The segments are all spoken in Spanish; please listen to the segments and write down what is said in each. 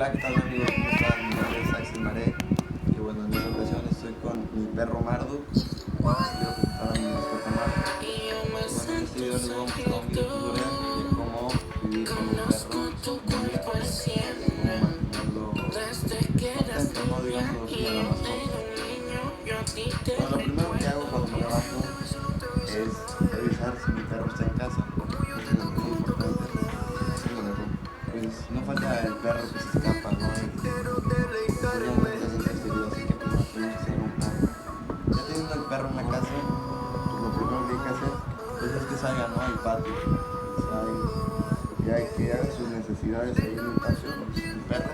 Hola, ¿qué tal amigos? ¿Cómo están? Mi nombre es Axel Maré y bueno, en esta ocasión estoy con mi perro Marduk. Quiero presentar a mi mascota Marduk. Y bueno, en este video les vamos a mostrar un video tutorial de cómo vivir con un perro un día, cómo mantenerlo contento, ¿no? Digamos, de la mascota. Bueno, lo primero que hago cuando me levanto es revisar si mi perro está en casa. Eso es muy importante. Bueno, pues no falta el perro que se escapa, ¿no? Y realmente es entretenido, así que pues nos tenemos que hacer un plan. Ya teniendo el perro en la casa, pues lo primero que hay que hacer pues es que salga, ¿no? Al patio. Que haga sus necesidades ahí en el patio, el perro.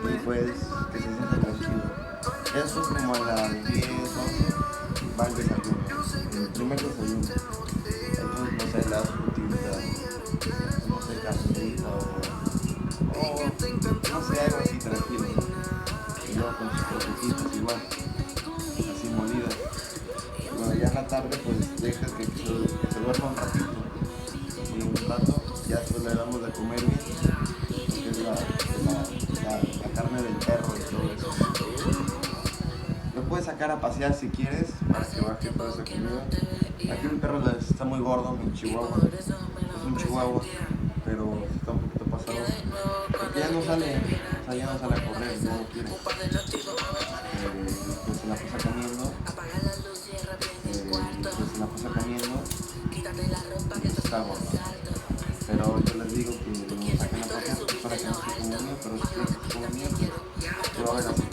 Y pues que se sienta tranquilo. Eso es como a las 10, 11, va el desayuno, el primer desayuno. Entonces, no sé, las frutitas, no sé, carnita o no sé, algo así tranquilo. Y luego con sus croquetitas igual, así molidas. Y bueno, ya en la tarde pues dejas que se duerma un ratito. Y un rato ya después le damos de comer bien, que es la carne del perro y todo eso. Lo puedes sacar a pasear si quieres, para que baje toda esa comida. Aquí mi perro está muy gordo, mi chihuahua. Es un chihuahua, pero está un poquito pasado. Porque ya no sale, o sea, ya no sale a correr, ya no quiere. Pues se la pasa comiendo. Pues se la pasa comiendo. Y está gordo. Pero yo les digo que lo saquen a pasear para que no se coma mío, pero si quieren que se coma mío, pues lo hagan así.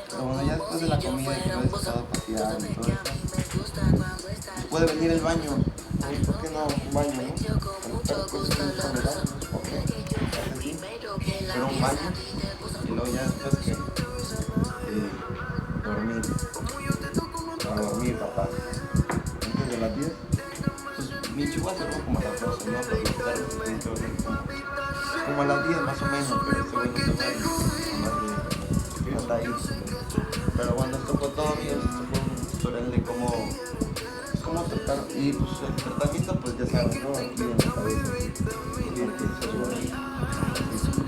Pero bueno, ya después de la comida y que lo hayas sacado a pasear y todo eso, pues puede venir el baño. ¿Y por qué no un baño, no? El perro pues es un soledad, no sé por qué, hace así, pero un baño. Y luego ya después que dormir, para dormir papá. Antes de las 10, pues mi chihuahua se duerme como a las 12, ¿no? Pero los perros se tienen que dormir como a las 10 más o menos, pero ese güey no se duerme, no está ahí. Pero bueno, esto fue todo amigos, esto fue un tutorial de cómo tratar, y pues el tratamiento pues ya saben, ¿no? Aquí en la cabeza, aquí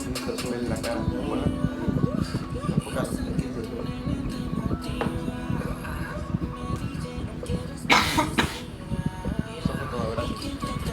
que se sube en la cara, ¿no? Bueno,